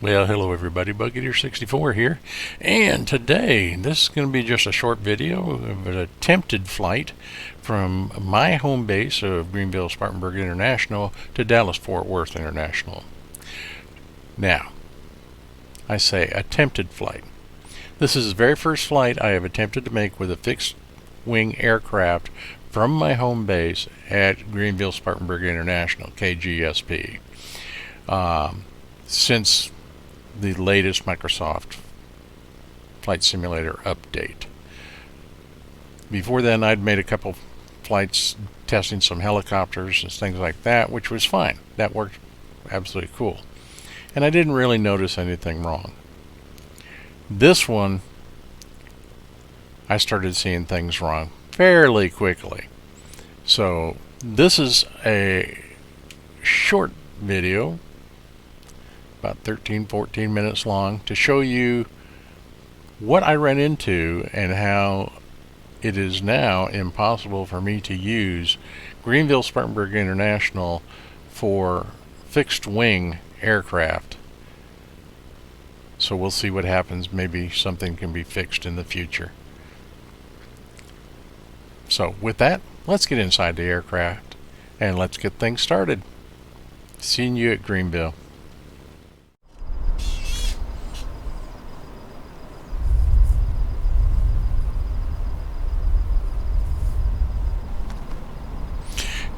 Well, hello everybody, Bucketeer64 here, and today this is going to be just a short video of an attempted flight from my home base of Greenville Spartanburg International to Dallas Fort Worth International. Now, I say attempted flight. This is the very first flight I have attempted to make with a fixed wing aircraft from my home base at Greenville Spartanburg International, KGSP. Since the latest Microsoft Flight Simulator update. Before then, I'd made a couple flights testing some helicopters and things like that, which was fine. That worked absolutely cool. And I didn't really notice anything wrong. This one, I started seeing things wrong fairly quickly. So this is a short video, about 13-14 minutes long, to show you what I ran into and how it is now impossible for me to use Greenville Spartanburg International for fixed wing aircraft. So we'll see what happens. Maybe something can be fixed in the future. So with that, let's get inside the aircraft and let's get things started. Seeing you at Greenville.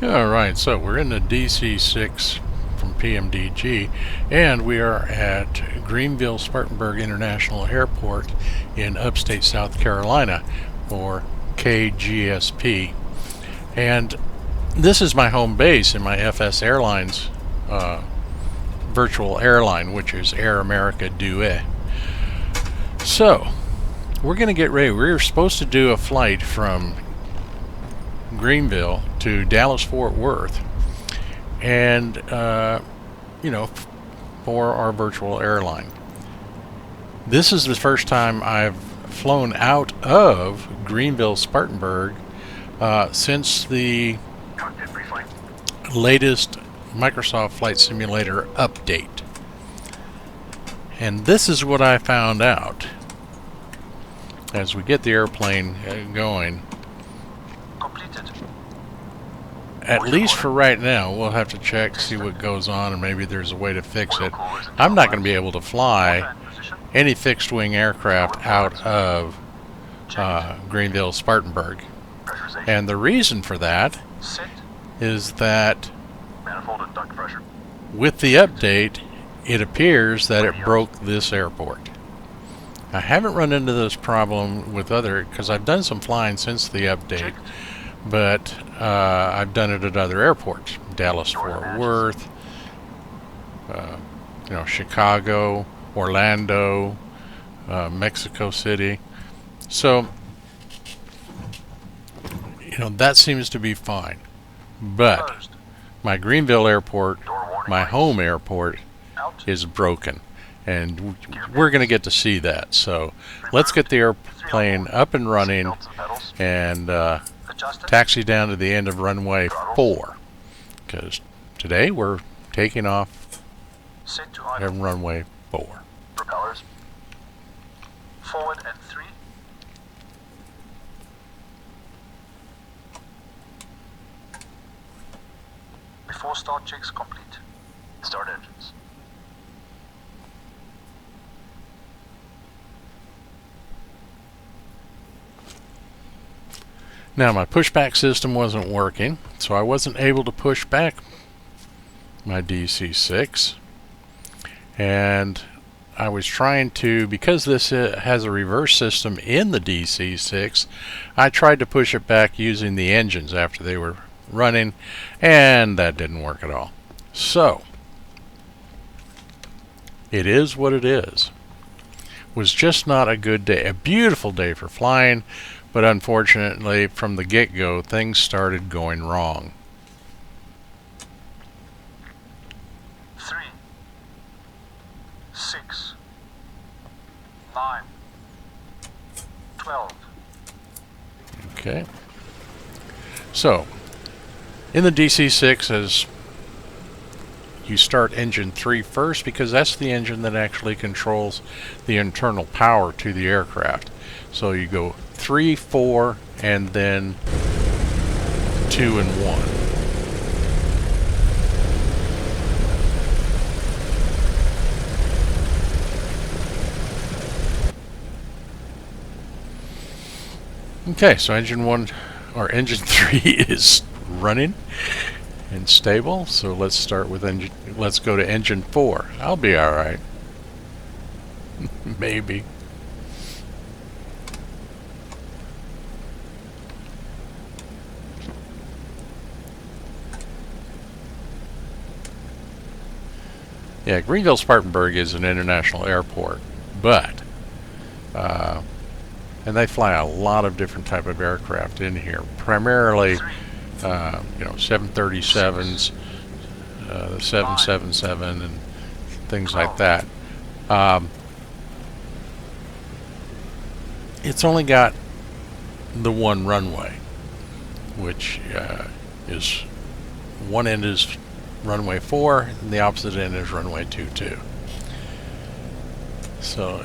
Alright, so we're in the DC-6 from PMDG, and we are at Greenville Spartanburg International Airport in upstate South Carolina, or KGSP. And this is my home base in my FS Airlines virtual airline, which is Air America Due. So, we're going to get ready. We're supposed to do a flight from Greenville to Dallas Fort Worth, and for our virtual airline. This is the first time I've flown out of Greenville Spartanburg since the latest Microsoft Flight Simulator update. And this is what I found out as we get the airplane going. At least for right now. We'll have to check, see what goes on, and maybe there's a way to fix it. I'm not going to be able to fly any fixed wing aircraft out of Greenville Spartanburg. And the reason for that is that with the update, it appears that it broke this airport. I haven't run into this problem with because I've done some flying since the update, but I've done it at other airports, Dallas Fort Worth, Chicago, Orlando, Mexico City. So, that seems to be fine. But my Greenville airport, my home airport, is broken. And we're going to get to see that. So let's get the airplane up and running and taxi down to the end of runway 4, because today we're taking off at runway 4. Propellers forward and 3. Before start checks complete, start engines. Now my pushback system wasn't working, so I wasn't able to push back my DC-6, and I was trying to, because this has a reverse system in the DC-6, I tried to push it back using the engines after they were running, and that didn't work at all. So it is what it is. It was just not a good day. A beautiful day for flying, but unfortunately, from the get-go, things started going wrong. 3, 6, 9, 12. Okay. So, in the DC-6, as you start engine 3 first because that's the engine that actually controls the internal power to the aircraft. So you go 3, 4, and then 2 and 1. Okay, so engine 1 or engine 3 is running and stable. So let's start with let's go to engine 4. I'll be all right. Maybe. Yeah, Greenville-Spartanburg is an international airport, but and they fly a lot of different type of aircraft in here, primarily 737s, the 777 and things like that. It's only got the one runway, which is one end is runway 4 and the opposite end is runway 22. So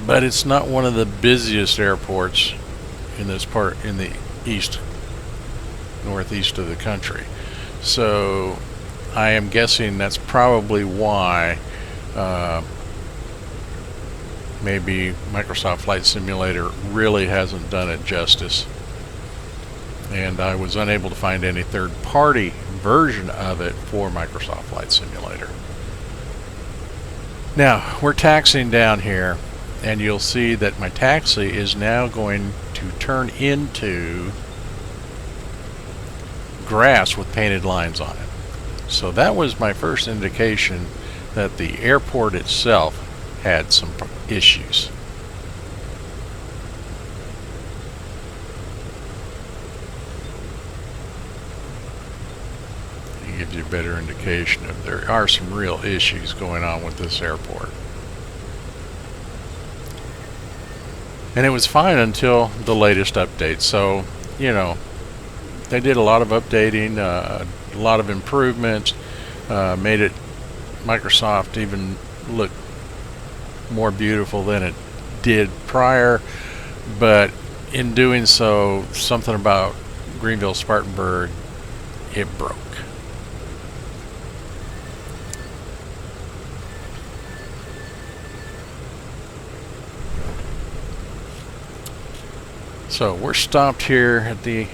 but it's not one of the busiest airports in this part, in the northeast of the country. So I am guessing that's probably why maybe Microsoft Flight Simulator really hasn't done it justice. And I was unable to find any third-party version of it for Microsoft Flight Simulator. Now, we're taxiing down here, and you'll see that my taxi is now going to turn into grass with painted lines on it. So that was my first indication that the airport itself had some issues. It gives you a better indication of there are some real issues going on with this airport. And it was fine until the latest update. So, you know, they did a lot of updating, a lot of improvements, made it Microsoft even look more beautiful than it did prior. But in doing so, something about Greenville-Spartanburg, it broke. So we're stopped here at the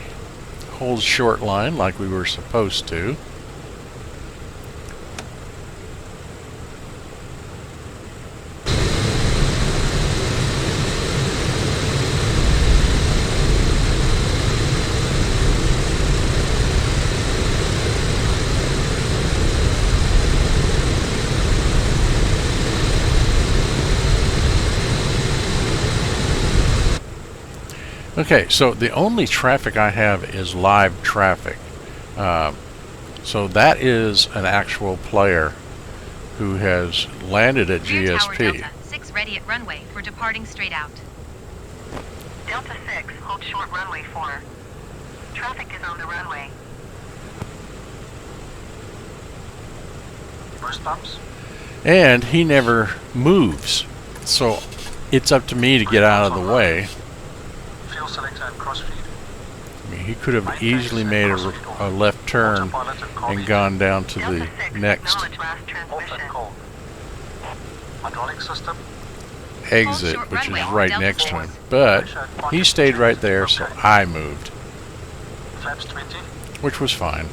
hold short line like we were supposed to. Okay, so the only traffic I have is live traffic. So that is an actual player who has landed at Rear Tower GSP. Delta 6 ready at runway for departing straight out. Delta 6, hold short runway 4. Traffic is on the runway. Burst bumps. And he never moves. So it's up to me to get out of the way. Fuel selector and crossfeed. I mean, he could have easily made a left turn and gone down to the Delta 6, next acknowledge last transmission. Call. Hydraulic system. exit, which is right next to him. But he stayed right there, so I moved, Flaps 20. which was fine.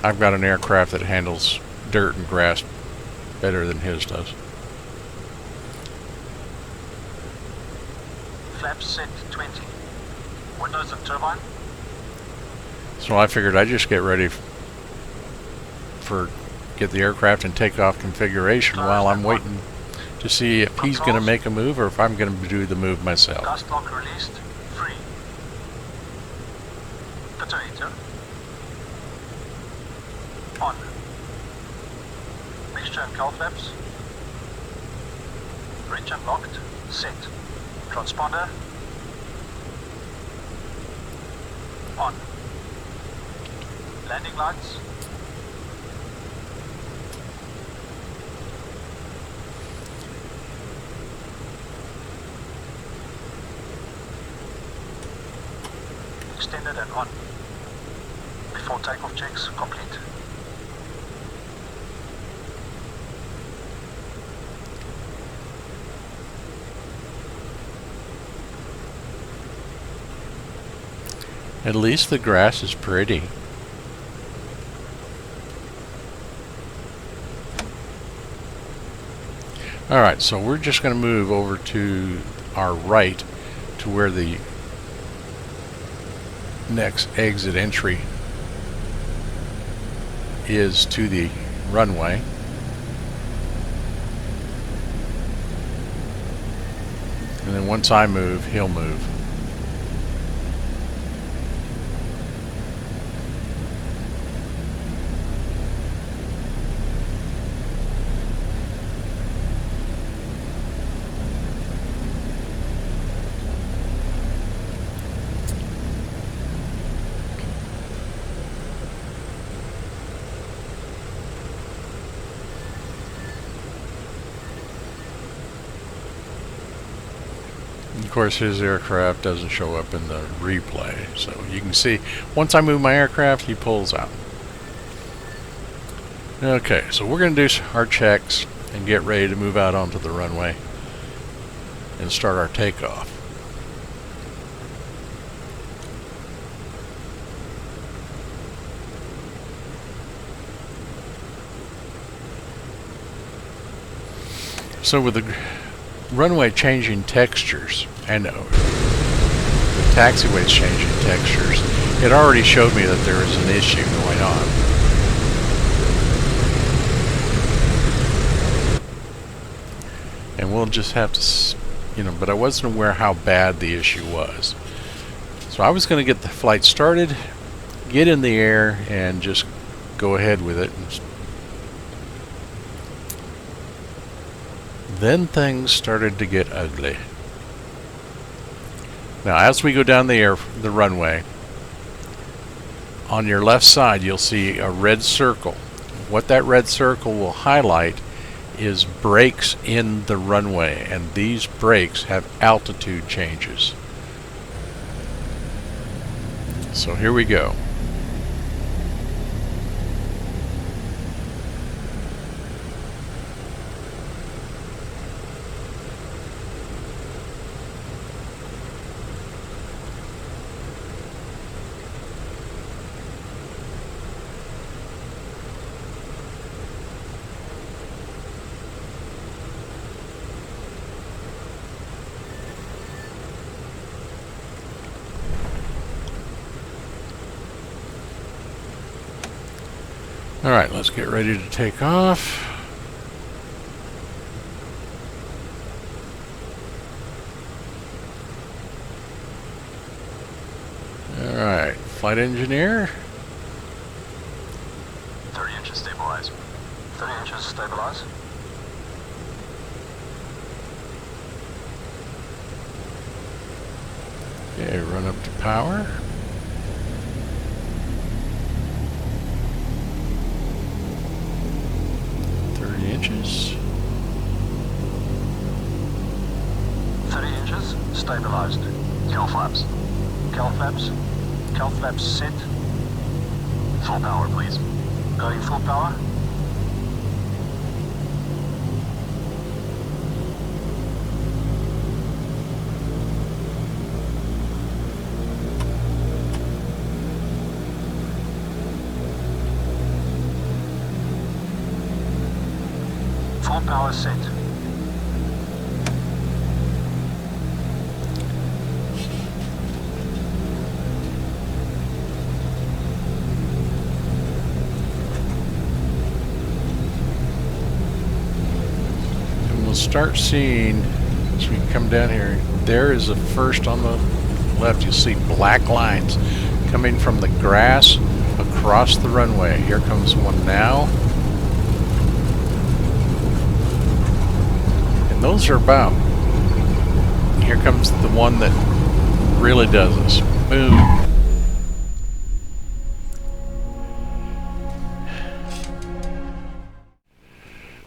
I've got an aircraft that handles dirt and grass better than his does. Flaps set 20. Windows and turbine. So I figured I'd just get ready get the aircraft and takeoff configuration while I'm waiting to see if he's going to make a move or if I'm going to do the move myself. Gas lock released. Free. Detonator. On. Mixture and cowl flaps. Bridge unlocked. Set. Transponder. On. Landing lights. Extended and on. Before takeoff checks complete. At least the grass is pretty. Alright, so we're just going to move over to our right to where the next exit entry is to the runway. And then once I move, he'll move. Of course, his aircraft doesn't show up in the replay, so you can see once I move my aircraft, he pulls out. Okay, so we're going to do our checks and get ready to move out onto the runway and start our takeoff. So with the runway changing textures and the taxiways changing textures, it already showed me that there is an issue going on. And we'll just have to, but I wasn't aware how bad the issue was. So I was going to get the flight started, get in the air, and just go ahead with it. Then things started to get ugly. Now, as we go down the runway, on your left side you'll see a red circle. What that red circle will highlight is breaks in the runway, and these breaks have altitude changes. So here we go. Alright, let's get ready to take off. Alright, flight engineer. 30 inches stabilize. 30 inches stabilize. Okay, run up to power. Inches. 30 inches stabilized. Cal flaps. Cal flaps. Cal flaps set. Full power, please. Going full power. Full power set. And we'll start seeing, as we come down here, there is the first on the left. You'll see black lines coming from the grass across the runway. Here comes one now. Those are about, here comes the one that really does this. Boom.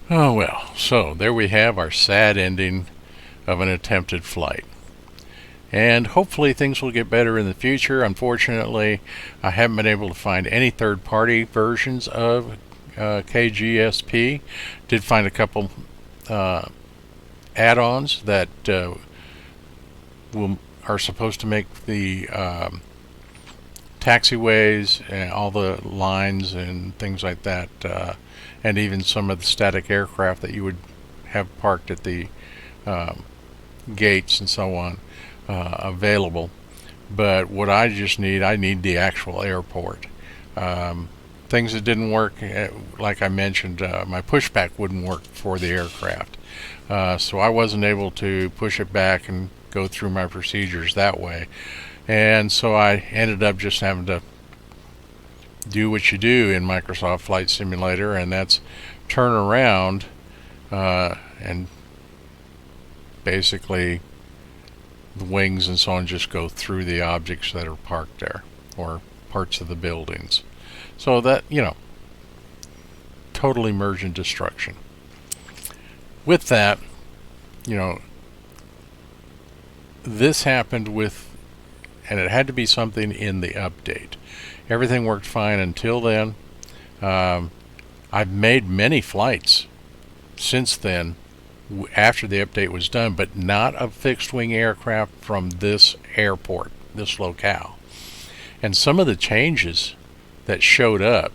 Oh well, so there we have our sad ending of an attempted flight. And hopefully things will get better in the future. Unfortunately, I haven't been able to find any third-party versions of KGSP. Did find a couple add-ons that are supposed to make the taxiways and all the lines and things like that, and even some of the static aircraft that you would have parked at the gates and so on, available. But what I need the actual airport. Things that didn't work, like I mentioned, my pushback wouldn't work for the aircraft, so I wasn't able to push it back and go through my procedures that way. And so I ended up just having to do what you do in Microsoft Flight Simulator, and that's turn around and basically the wings and so on just go through the objects that are parked there, or parts of the buildings. So that, total immersion destruction. With that, this happened and it had to be something in the update. Everything worked fine until then. I've made many flights since then, after the update was done, but not a fixed wing aircraft from this airport, this locale. And some of the changes that showed up,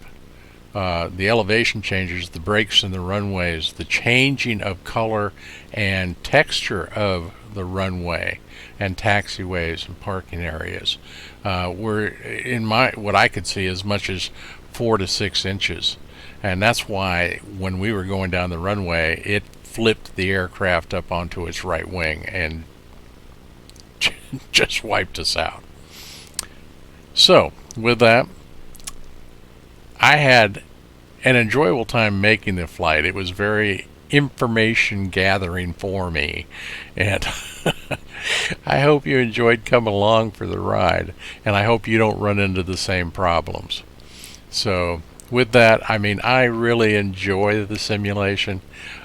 the elevation changes, the breaks in the runways, the changing of color and texture of the runway and taxiways and parking areas, were, in what I could see, as much as 4 to 6 inches. And that's why when we were going down the runway, it flipped the aircraft up onto its right wing and just wiped us out. So with that, I had an enjoyable time making the flight. It was very information gathering for me, and I hope you enjoyed coming along for the ride, and I hope you don't run into the same problems. So with that, I really enjoy the simulation.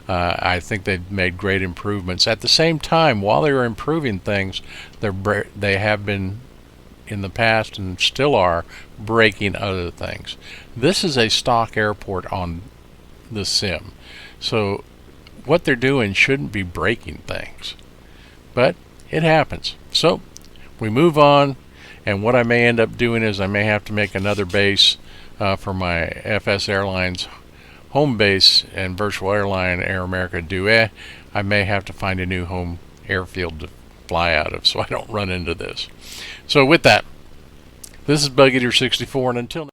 I think they've made great improvements. At the same time, while they were improving things, they have been, in the past and still are, breaking other things. This is a stock airport on the sim, so what they're doing shouldn't be breaking things, but it happens. So we move on, and what I may end up doing is I may have to make another base for my FS Airlines home base and virtual airline Air America Duet. I may have to find a new home airfield to fly out of so I don't run into this. So with that, this is Bug Eater 64, and until